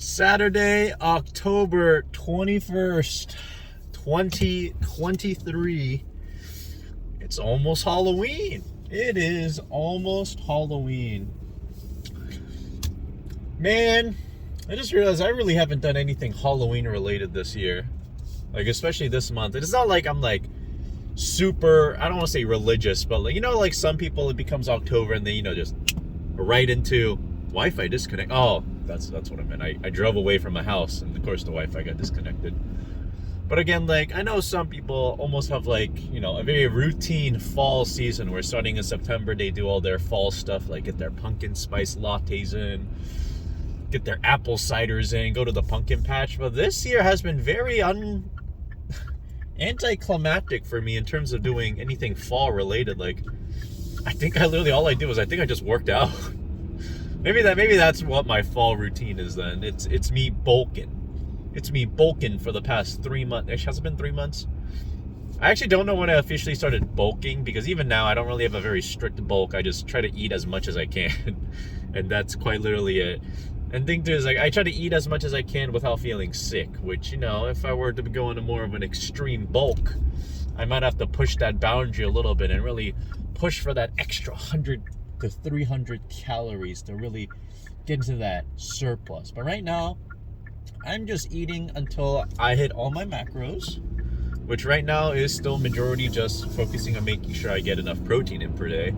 Saturday, October 21st, 2023. It's almost Halloween. It is almost Halloween. Man, I just realized I really haven't done anything Halloween related this year. Like, especially this month. It's not like I'm like super, I don't want to say religious, but like, like some people, it becomes October and they, just right into Wi-Fi disconnect. Oh, that's what I meant. I drove away from my house and of course the Wi-Fi got disconnected. But again, like, I know some people almost have like, a very routine fall season where starting in September, they do all their fall stuff, like get their pumpkin spice lattes in, get their apple ciders in, go to the pumpkin patch. But this year has been very anticlimactic for me in terms of doing anything fall related. Like, I think I just worked out. Maybe that's what my fall routine is then. It's me bulking. It's me bulking for the past 3 months. Actually, has it been 3 months? I actually don't know when I officially started bulking, because even now I don't really have a very strict bulk. I just try to eat as much as I can. And that's quite literally it. And thing too is, like, I try to eat as much as I can without feeling sick, which, if I were to go into more of an extreme bulk, I might have to push that boundary a little bit and really push for that extra 100 to 300 calories to really get into that surplus. But right now, I'm just eating until I hit all my macros, which right now is still majority just focusing on making sure I get enough protein in per day.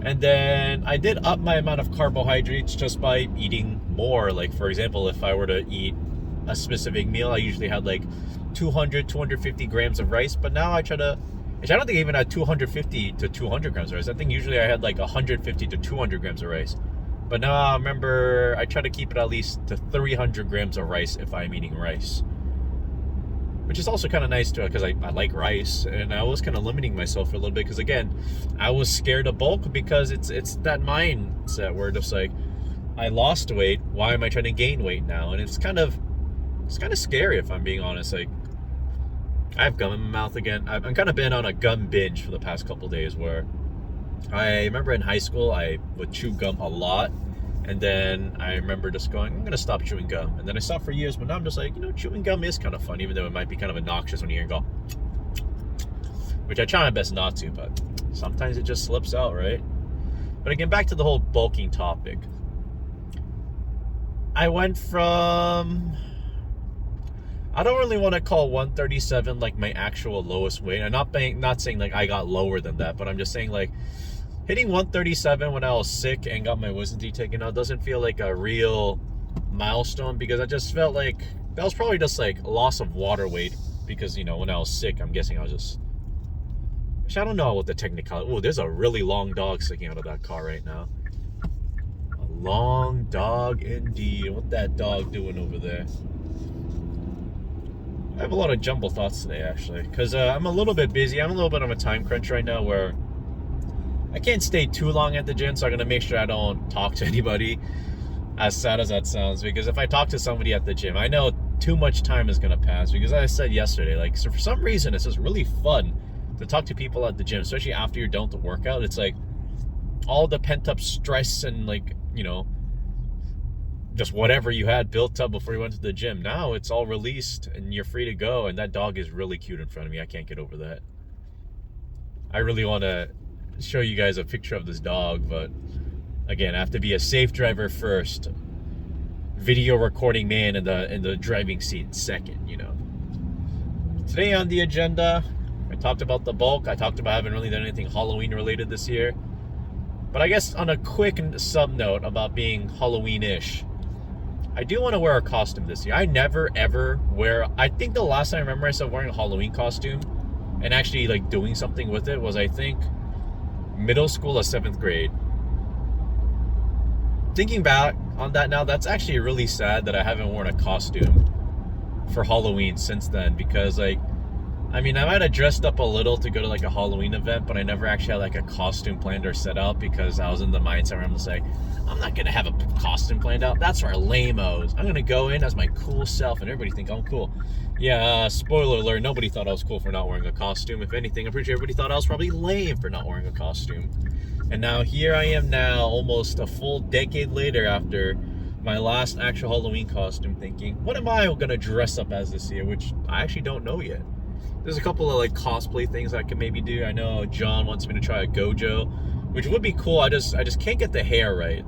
And then I did up my amount of carbohydrates just by eating more. Like, for example, if I were to eat a specific meal, I usually had like 250 grams of rice. But now I don't think I even had 250 to 200 grams of rice. I think usually I had like 150 to 200 grams of rice. But now I remember I try to keep it at least to 300 grams of rice if I'm eating rice. Which is also kind of nice too, because I like rice, and I was kind of limiting myself for a little bit, because again, I was scared of bulk, because it's that mindset where just like, I lost weight, why am I trying to gain weight now? And it's kind of scary, if I'm being honest. Like, I have gum in my mouth again. I've kind of been on a gum binge for the past couple days, where I remember in high school I would chew gum a lot. And then I remember just going, I'm going to stop chewing gum. And then I stopped for years, but now I'm just like, chewing gum is kind of fun, even though it might be kind of obnoxious when you hear it go, which I try my best not to, but sometimes it just slips out, right? But again, back to the whole bulking topic. I went from, I don't really want to call 137 like my actual lowest weight. I'm not saying like I got lower than that, but I'm just saying like, hitting 137 when I was sick and got my wisdom teeth taken out doesn't feel like a real milestone, because I just felt like that was probably just like loss of water weight, because when I was sick, I'm guessing I was just, I don't know what the technical. Oh, there's a really long dog sticking out of that car right now. A long dog indeed. What that dog doing over there? I have a lot of jumble thoughts today, actually, because I'm a little bit busy. I'm a little bit on a time crunch right now, where I can't stay too long at the gym, so I'm going to make sure I don't talk to anybody, as sad as that sounds, because if I talk to somebody at the gym, I know too much time is going to pass, because as I said yesterday, like, so for some reason, it's just really fun to talk to people at the gym, especially after you're done with the workout. It's like all the pent-up stress and like, just whatever you had built up before you went to the gym. Now it's all released and you're free to go, and that dog is really cute in front of me. I can't get over that. I really want to show you guys a picture of this dog, but again, I have to be a safe driver first, video recording man in the driving seat second. Today on the agenda, I talked about the bulk. I talked about having really done anything Halloween related this year, but I guess on a quick sub note about being Halloween-ish, I do want to wear a costume this year. I never ever wear, I think the last time I remember myself wearing a Halloween costume and actually like doing something with it was, I think, middle school or 7th grade. Thinking back on that now, that's actually really sad that I haven't worn a costume for Halloween since then, because like, I might have dressed up a little to go to like a Halloween event, but I never actually had like a costume planned or set out, because I was in the mindset where I'm just like, I'm not gonna have a costume planned out. That's for lame-os. I'm gonna go in as my cool self and everybody think I'm cool. Yeah, spoiler alert, nobody thought I was cool for not wearing a costume. If anything, I'm pretty sure everybody thought I was probably lame for not wearing a costume. And now here I am now, almost a full decade later, after my last actual Halloween costume, thinking, what am I gonna dress up as this year? Which I actually don't know yet. There's a couple of like cosplay things I could maybe do. I know John wants me to try a Gojo, which would be cool. I just can't get the hair right.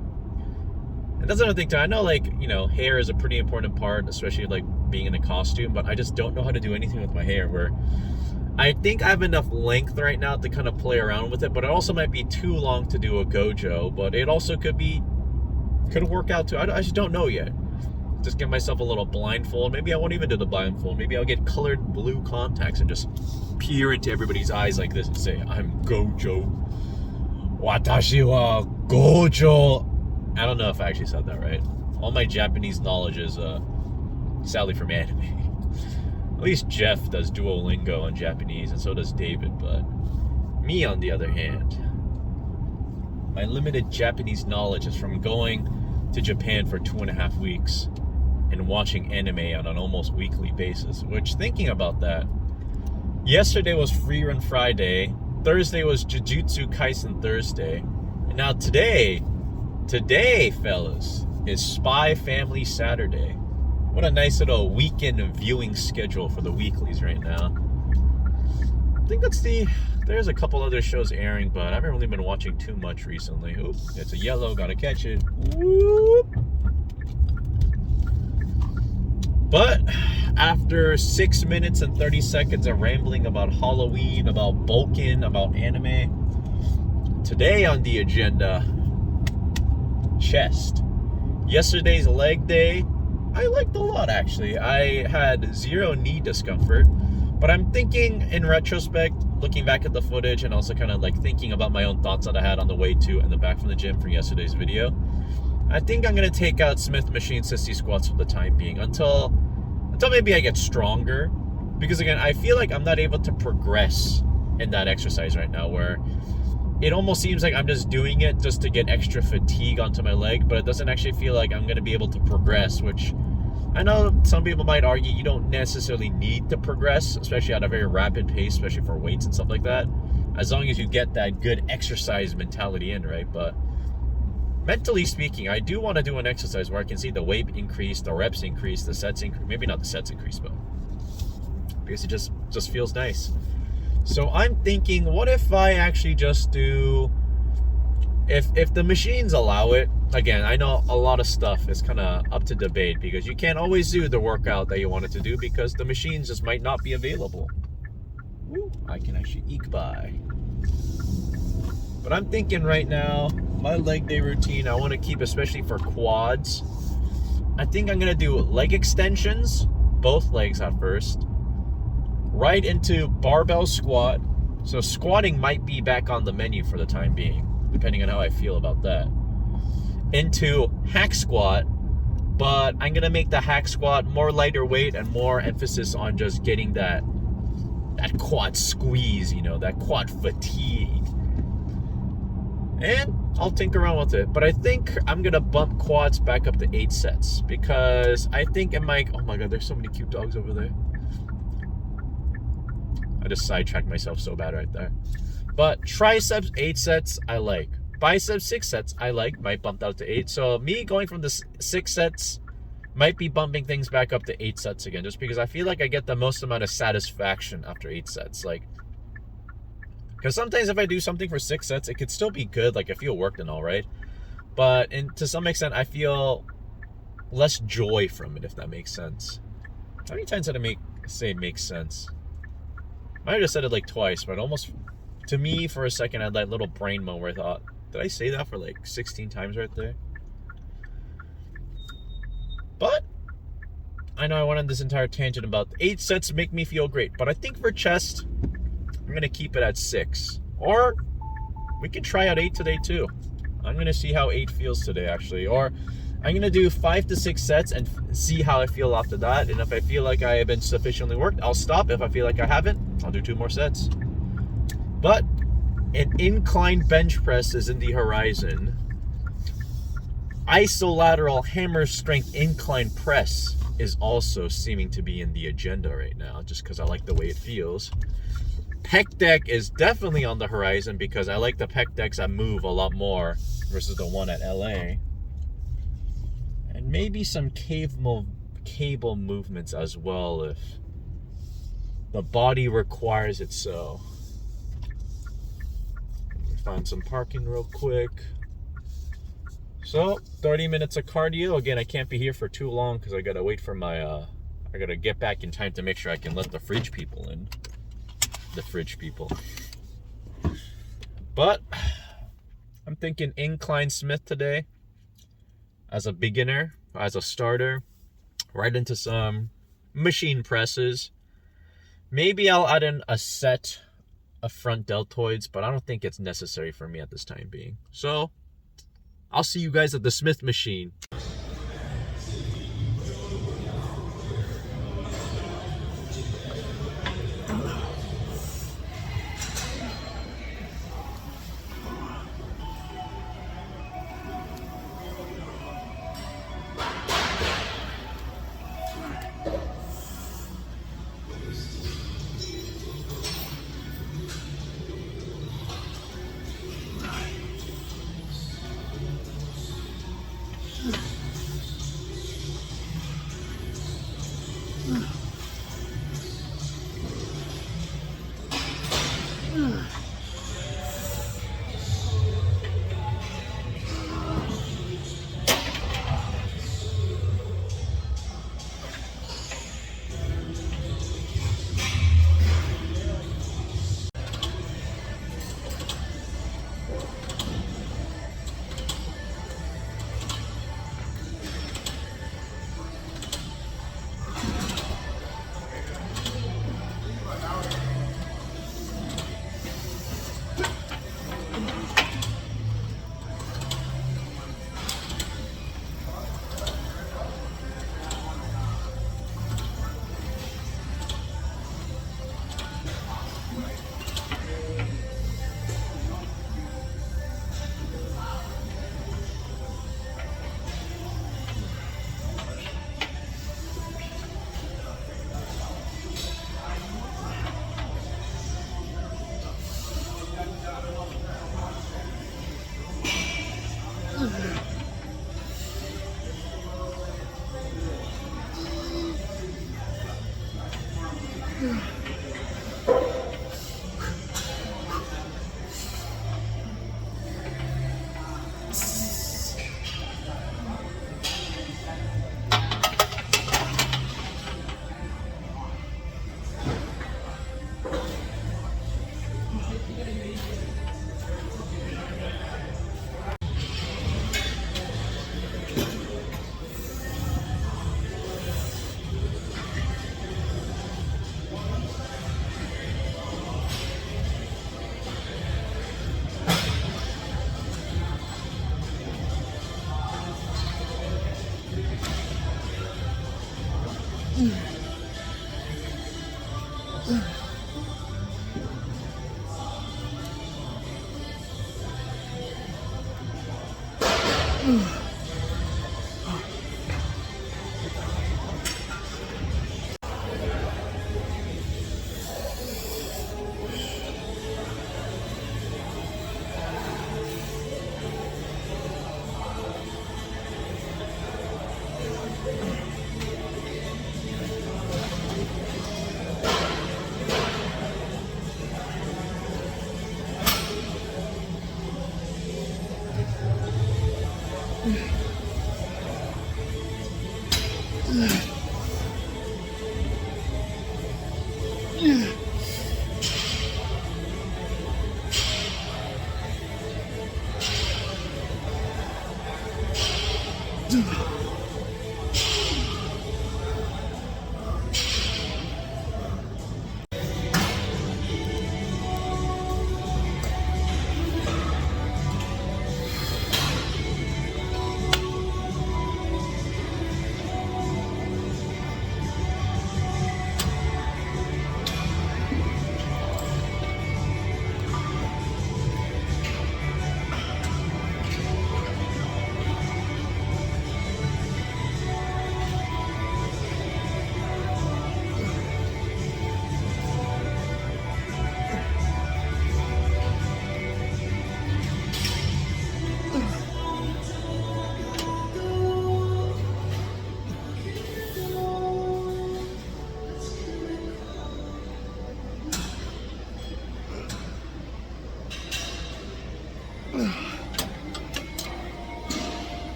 And that's another thing too. I know, like, you know, hair is a pretty important part, especially like being in a costume, but I just don't know how to do anything with my hair, where I think I have enough length right now to kind of play around with it, but it also might be too long to do a Gojo, but it also could work out too. I just don't know yet. Just get myself a little blindfold. Maybe I won't even do the blindfold. Maybe I'll get colored blue contacts and just peer into everybody's eyes like this and say, I'm Gojo. Watashi wa Gojo. I don't know if I actually said that right. All my Japanese knowledge is sadly from anime. At least Jeff does Duolingo on Japanese, and so does David, but me, on the other hand, my limited Japanese knowledge is from going to Japan for 2.5 weeks and watching anime on an almost weekly basis. Which, thinking about that, yesterday was Free Run Friday, Thursday was Jujutsu Kaisen Thursday, and now today, fellas, is Spy Family Saturday. What a nice little weekend viewing schedule for the weeklies right now. I think there's a couple other shows airing, but I haven't really been watching too much recently. Oop, it's a yellow, gotta catch it. Whoop. But after 6 minutes and 30 seconds of rambling about Halloween, about bulking, about anime, today on the agenda, chest. Yesterday's leg day, I liked a lot, actually. I had zero knee discomfort, but I'm thinking in retrospect, looking back at the footage and also kind of like thinking about my own thoughts that I had on the way to and the back from the gym for yesterday's video, I think I'm going to take out Smith machine sissy squats for the time being until maybe I get stronger, because again, I feel like I'm not able to progress in that exercise right now, where it almost seems like I'm just doing it just to get extra fatigue onto my leg, but it doesn't actually feel like I'm going to be able to progress, which I know some people might argue you don't necessarily need to progress, especially at a very rapid pace, especially for weights and stuff like that, as long as you get that good exercise mentality in, right? But mentally speaking, I do want to do an exercise where I can see the weight increase, the reps increase, the sets increase. Maybe not the sets increase, but because it just feels nice. So I'm thinking, what if I actually just do, if the machines allow it, again, I know a lot of stuff is kind of up to debate, because you can't always do the workout that you wanted to do because the machines just might not be available. Woo, I can actually eke by. But I'm thinking right now, my leg day routine, I want to keep, especially for quads, I think I'm going to do leg extensions, both legs at first, right into barbell squat. So squatting might be back on the menu for the time being, depending on how I feel about that. Into hack squat, but I'm gonna make the hack squat more lighter weight and more emphasis on just getting that quad squeeze, you know, that quad fatigue. And I'll tinker around with it, but I think I'm gonna bump quads back up to 8 sets, because I think it might, oh my god, there's so many cute dogs over there. I just sidetracked myself so bad right there. But triceps 8 sets, I like. Biceps 6 sets, I like. Might bump out to 8. So me going from the 6 sets might be bumping things back up to 8 sets again, just because I feel like I get the most amount of satisfaction after 8 sets. Like, because sometimes if I do something for 6 sets, it could still be good. Like, I feel worked and all, right? But to some extent, I feel less joy from it, if that makes sense. How many times did I say makes sense? I might have just said it like twice, but almost, to me, for a second, I had that little brain moment where I thought, did I say that for like 16 times right there? But I know I went on this entire tangent about 8 sets make me feel great, but I think for chest, I'm going to keep it at 6. Or we can try out 8 today too. I'm going to see how 8 feels today, actually. Or I'm going to do 5 to 6 sets and see how I feel after that. And if I feel like I have been sufficiently worked, I'll stop. If I feel like I haven't, I'll do 2 more sets. But an incline bench press is in the horizon. Isolateral hammer strength incline press is also seeming to be in the agenda right now, just because I like the way it feels. Pec deck is definitely on the horizon, because I like the pec decks that move a lot more versus the one at LA. And maybe some cable movements as well if the body requires it so. Find some parking real quick. So 30 minutes of cardio. Again, I can't be here for too long because I gotta wait for my I gotta get back in time to make sure I can let the fridge people in. The fridge people. But I'm thinking incline Smith today as a beginner, as a starter, right into some machine presses. Maybe I'll add in a set of front deltoids, but I don't think it's necessary for me at this time being. So I'll see you guys at the Smith machine.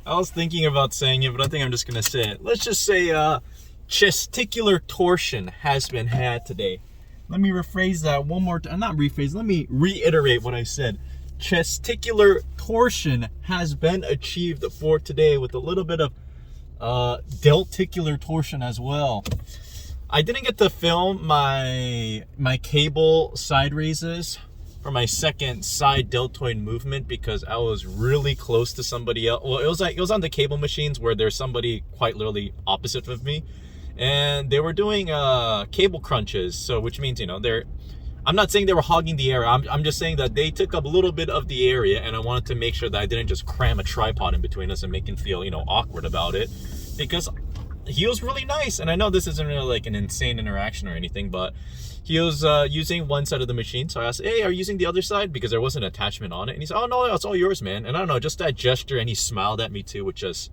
I was thinking about saying it, but I think I'm just gonna say it. Let's just say chesticular torsion has been had today. Let me rephrase that one more time. Not rephrase, let me reiterate what I said. Chesticular torsion has been achieved for today with a little bit of delticular torsion as well. I didn't get to film my cable side raises for my second side deltoid movement because I was really close to somebody else. Well, it was on the cable machines where there's somebody quite literally opposite of me, and they were doing cable crunches. So which means, you know, I'm not saying they were hogging the area. I'm just saying that they took up a little bit of the area, and I wanted to make sure that I didn't just cram a tripod in between us and make him feel, you know, awkward about it, because he was really nice. And I know this isn't really like an insane interaction or anything, but he was using one side of the machine. So I asked, hey, are you using the other side? Because there was an attachment on it. And he said, oh, no, it's all yours, man. And I don't know, just that gesture, and he smiled at me too, which just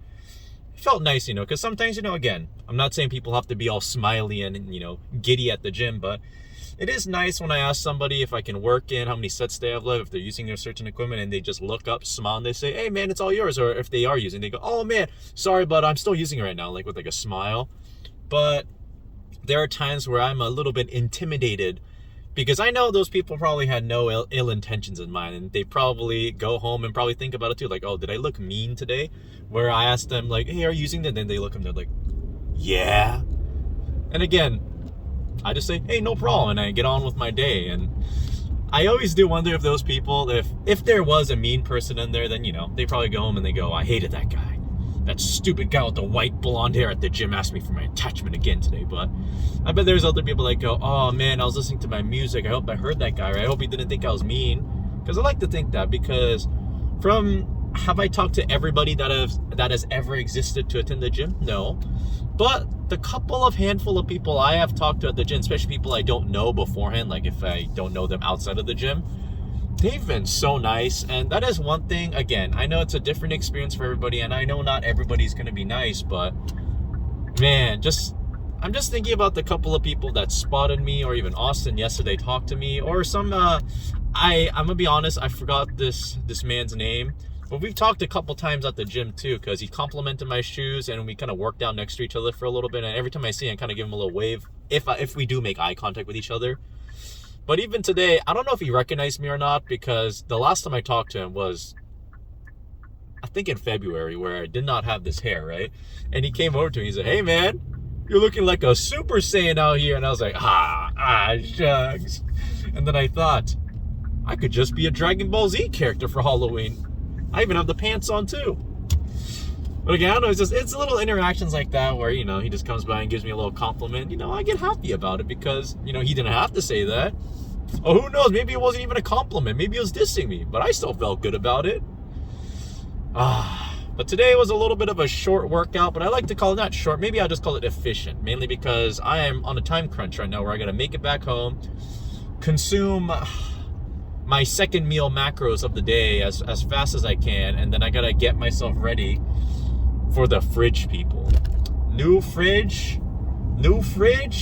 felt nice, you know, because sometimes, you know, again, I'm not saying people have to be all smiley and, you know, giddy at the gym, but it is nice when I ask somebody if I can work in, how many sets they have left, if they're using their certain equipment, and they just look up, smile, and they say, hey, man, it's all yours. Or if they are using, they go, oh, man, sorry, but I'm still using it right now, like with like a smile. But there are times where I'm a little bit intimidated because I know those people probably had no ill intentions in mind, and they probably go home and probably think about it too, like, oh, did I look mean today? Where I asked them, like, hey, are you using that? And then they look and they're like, yeah. And again, I just say, hey, no problem, and I get on with my day. And I always do wonder if those people, if there was a mean person in there, then, you know, they probably go home and they go, I hated that guy. That stupid guy with the white blonde hair at the gym asked me for my attachment again today. But I bet there's other people that go, oh man, I was listening to my music, I hope I heard that guy, or I hope he didn't think I was mean. Because I like to think that, because have I talked to everybody that has ever existed to attend the gym? No. But the couple of handful of people I have talked to at the gym, especially people I don't know beforehand, like if I don't know them outside of the gym, they've been so nice. And that is one thing. Again, I know it's a different experience for everybody, and I know not everybody's going to be nice, but man, I'm just thinking about the couple of people that spotted me, or even Austin yesterday talked to me, or some I'm gonna be honest, I forgot this man's name, but we've talked a couple times at the gym too, because he complimented my shoes, and we kind of worked out next to each other for a little bit, and every time I see him, I kind of give him a little wave if we do make eye contact with each other. But even today, I don't know if he recognized me or not, because the last time I talked to him was I think in February, where I did not have this hair, right? And he came over to me, he said, "Hey man, you're looking like a Super Saiyan out here." And I was like, shucks. And then I thought, I could just be a Dragon Ball Z character for Halloween. I even have the pants on too. But again, I don't know, it's little interactions like that where, you know, he just comes by and gives me a little compliment. You know, I get happy about it because, you know, he didn't have to say that. Oh, who knows? Maybe it wasn't even a compliment. Maybe he was dissing me, but I still felt good about it. But today was a little bit of a short workout, but I like to call it not short. Maybe I'll just call it efficient, mainly because I am on a time crunch right now where I got to make it back home, consume my second meal macros of the day as fast as I can, and then I got to get myself ready for the fridge, people. New fridge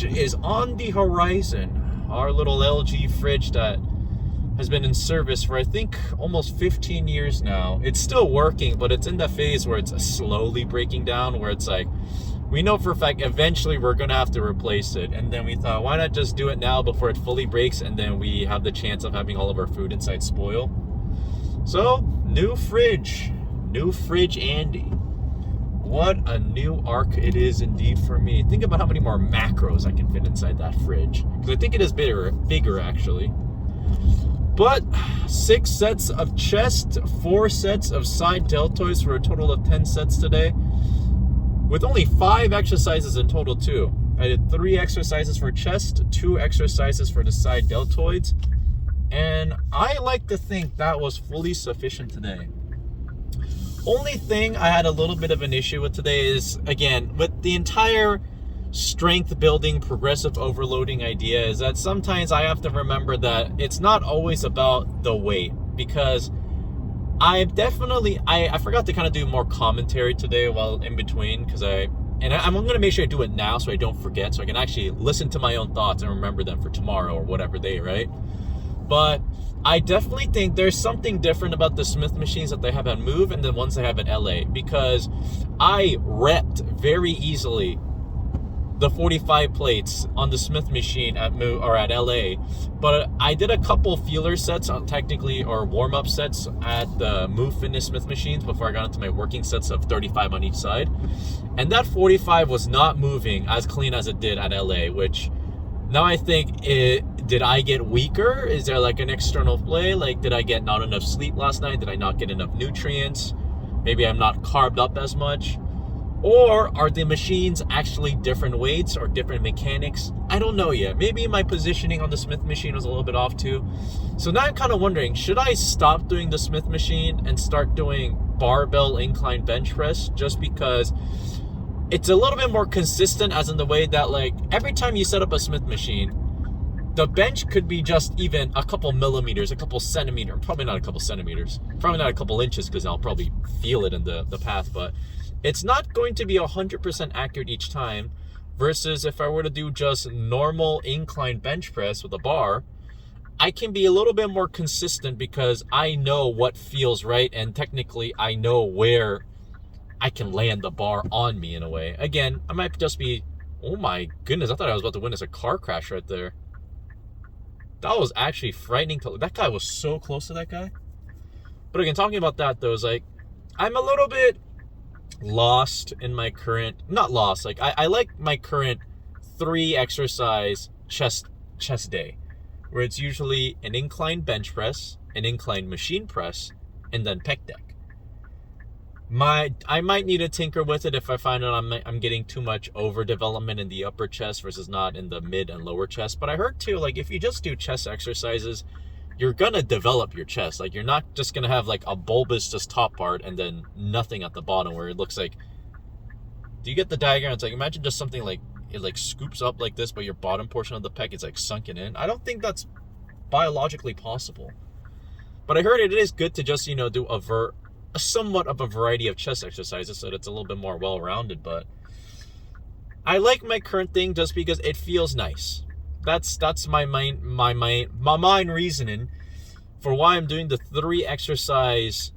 is on the horizon. Our little LG fridge that has been in service for I think almost 15 years now. It's still working, but it's in the phase where it's slowly breaking down, where it's like, we know for a fact eventually we're gonna have to replace it. And then we thought, why not just do it now before it fully breaks, and then we have the chance of having all of our food inside spoil. So, new fridge Andy. What a new arc it is indeed for me. Think about how many more macros I can fit inside that fridge, because I think it is bigger actually. But 6 sets of chest, 4 sets of side deltoids for a total of 10 sets today, with only 5 exercises in total too. I did 3 exercises for chest, 2 exercises for the side deltoids, and I like to think that was fully sufficient today. Only thing I had a little bit of an issue with today is, again, with the entire strength building progressive overloading idea, is that sometimes I have to remember that it's not always about the weight, because I forgot to kind of do more commentary today while in between, because I'm going to make sure I do it now so I don't forget, so I can actually listen to my own thoughts and remember them for tomorrow or whatever day, right? But I definitely think there's something different about the Smith machines that they have at Move and the ones they have at LA, because I repped very easily the 45 plates on the Smith machine at Move or at LA, but I did a couple feeler sets on or warm-up sets at the Move Fitness Smith machines before I got into my working sets of 35 on each side, and that 45 was not moving as clean as it did at LA, which now I think did I get weaker? Is there like an external play? Like, did I get not enough sleep last night? Did I not get enough nutrients? Maybe I'm not carved up as much. Or are the machines actually different weights or different mechanics? I don't know yet. Maybe my positioning on the Smith machine was a little bit off too. So now I'm kind of wondering, should I stop doing the Smith machine and start doing barbell incline bench press, just because it's a little bit more consistent, as in the way that, like, every time you set up a Smith machine, the bench could be just even a couple millimeters, a couple centimeters, probably not a couple centimeters, probably not a couple inches, because I'll probably feel it in the path, but it's not going to be 100% accurate each time, versus if I were to do just normal incline bench press with a bar, I can be a little bit more consistent because I know what feels right, and technically I know where I can land the bar on me in a way. Again, I might just be, oh my goodness, I thought I was about to witness a car crash right there. That was actually frightening. That guy was so close to that guy. But again, talking about that though, is like, I'm a little bit lost in my current, not lost, like I like my current 3 exercise chest day, where it's usually an incline bench press, an incline machine press, and then pec deck. I might need to tinker with it if I find out I'm getting too much overdevelopment in the upper chest versus not in the mid and lower chest. But I heard too, like, if you just do chest exercises, you're gonna develop your chest. Like, you're not just gonna have like a bulbous just top part and then nothing at the bottom where it looks like, do you get the diagram? It's like, imagine just something like it like scoops up like this, but your bottom portion of the pec is like sunken in. I don't think that's biologically possible. But I heard it is good to just, you know, do somewhat of a variety of chest exercises so that it's a little bit more well-rounded. But I like my current thing just because it feels nice. That's my mind reasoning for why I'm doing the 3 exercise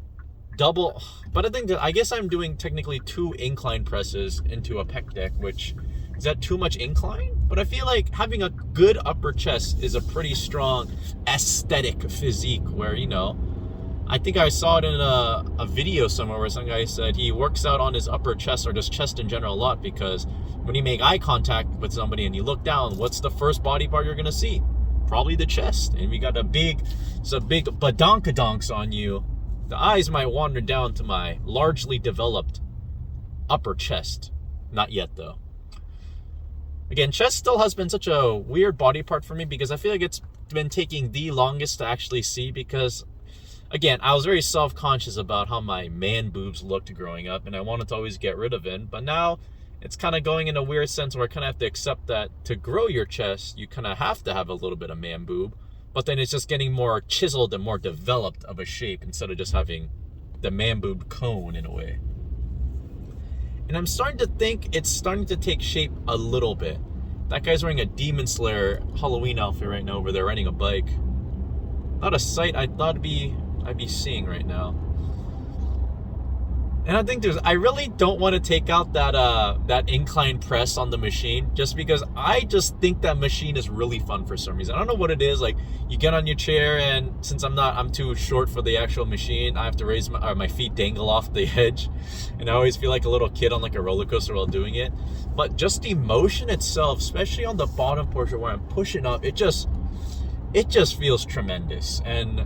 double. But I guess I'm doing technically 2 incline presses into a pec deck, which is that too much incline? But I feel like having a good upper chest is a pretty strong aesthetic physique where, you know, I think I saw it in a video somewhere where some guy said he works out on his upper chest or just chest in general a lot, because when you make eye contact with somebody and you look down, what's the first body part you're gonna see? Probably the chest. And we got some big badonkadonks on you. The eyes might wander down to my largely developed upper chest. Not yet though. Again, chest still has been such a weird body part for me, because I feel like it's been taking the longest to actually see, because again, I was very self-conscious about how my man boobs looked growing up, and I wanted to always get rid of it. But now it's kind of going in a weird sense where I kind of have to accept that to grow your chest, you kind of have to have a little bit of man boob, but then it's just getting more chiseled and more developed of a shape instead of just having the man boob cone in a way. And I'm starting to think it's starting to take shape a little bit. That guy's wearing a Demon Slayer Halloween outfit right now over there riding a bike. Not a sight I thought I'd be seeing right now. And I think I really don't want to take out that incline press on the machine, just because I just think that machine is really fun for some reason. I don't know what it is. Like, you get on your chair, and since I'm too short for the actual machine, I have to raise my feet dangle off the edge, and I always feel like a little kid on like a roller coaster while doing it. But just the motion itself, especially on the bottom portion where I'm pushing up, it just feels tremendous, and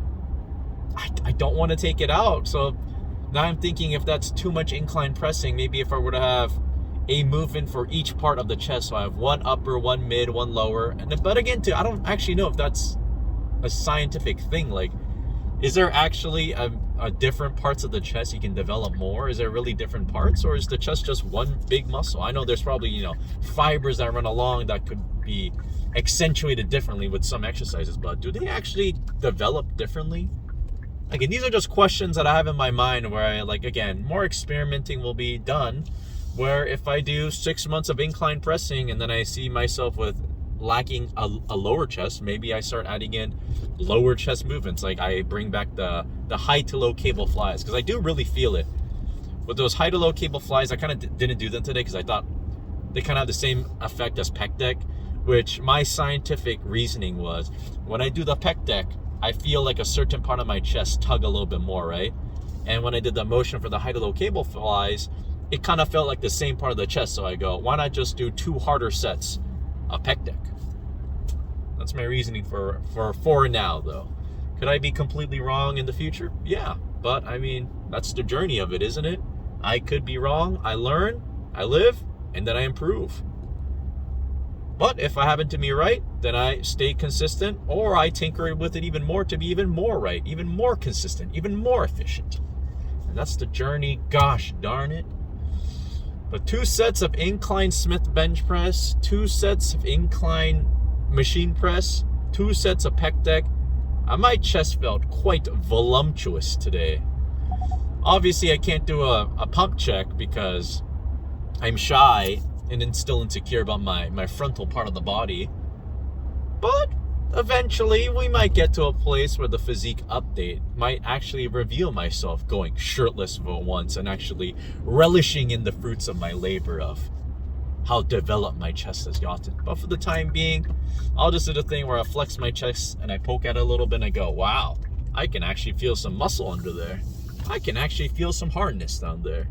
I don't want to take it out. So now I'm thinking, if that's too much incline pressing, maybe if I were to have a movement for each part of the chest, so I have one upper, one mid, one lower. But again, I don't actually know if that's a scientific thing. Like, is there actually a different parts of the chest you can develop more? Is there really different parts, or is the chest just one big muscle? I know there's probably, fibers that run along that could be accentuated differently with some exercises, but do they actually develop differently? Again, these are just questions that I have in my mind where more experimenting will be done, where if I do 6 months of incline pressing and then I see myself with lacking a lower chest, maybe I start adding in lower chest movements. Like, I bring back the high to low cable flies, because I do really feel it. With those high to low cable flies, I kind of didn't do them today because I thought they kind of have the same effect as pec deck, which my scientific reasoning was, when I do the pec deck, I feel like a certain part of my chest tug a little bit more, right? And when I did the motion for the high to low cable flies, it kind of felt like the same part of the chest. So I go, why not just do 2 harder sets of pec deck? That's my reasoning for now, though. Could I be completely wrong in the future? Yeah, but I mean, that's the journey of it, isn't it? I could be wrong, I learn, I live, and then I improve. But if I happen to be right, then I stay consistent, or I tinker with it even more to be even more right, even more consistent, even more efficient. And that's the journey, gosh darn it. But 2 sets of incline Smith bench press, 2 sets of incline machine press, 2 sets of pec deck. My chest felt quite voluptuous today. Obviously, I can't do a pump check because I'm shy and then still insecure about my frontal part of the body. But eventually we might get to a place where the physique update might actually reveal myself going shirtless for once and actually relishing in the fruits of my labor of how developed my chest has gotten. But for the time being, I'll just do the thing where I flex my chest and I poke at it a little bit and I go, wow, I can actually feel some muscle under there. I can actually feel some hardness down there.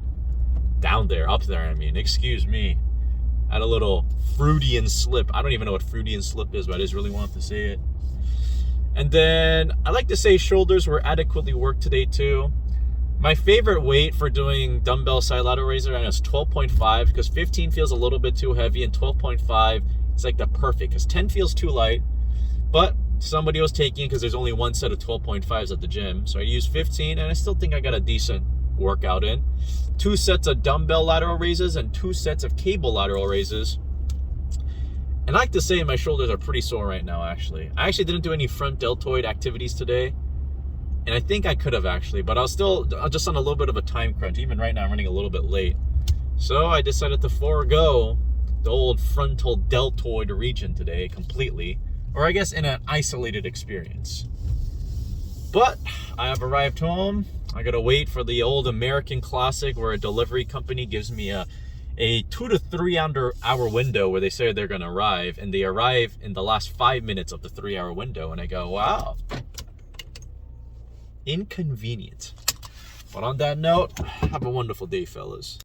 Up there, I mean, excuse me. I had a little Freudian slip. I don't even know what Freudian slip is, but I just really wanted to say it. And then I like to say shoulders were adequately worked today too. My favorite weight for doing dumbbell side lateral raiser is 12.5, because 15 feels a little bit too heavy, and 12.5 it's like the perfect, because 10 feels too light. But somebody was taking, because there's only one set of 12.5s at the gym, so I used 15, and I still think I got a decent workout in. 2 sets of dumbbell lateral raises and 2 sets of cable lateral raises. And I like to say my shoulders are pretty sore right now, actually. I actually didn't do any front deltoid activities today, and I think I could have actually, but I was just on a little bit of a time crunch. Even right now, I'm running a little bit late. So I decided to forego the old frontal deltoid region today completely, or I guess in an isolated experience. But I have arrived home. I gotta wait for the old American classic where a delivery company gives me a 2 to 3 hour window where they say they're gonna arrive, and they arrive in the last 5 minutes of the 3 hour window, and I go, wow. inconvenient. But on that note, have a wonderful day, fellas.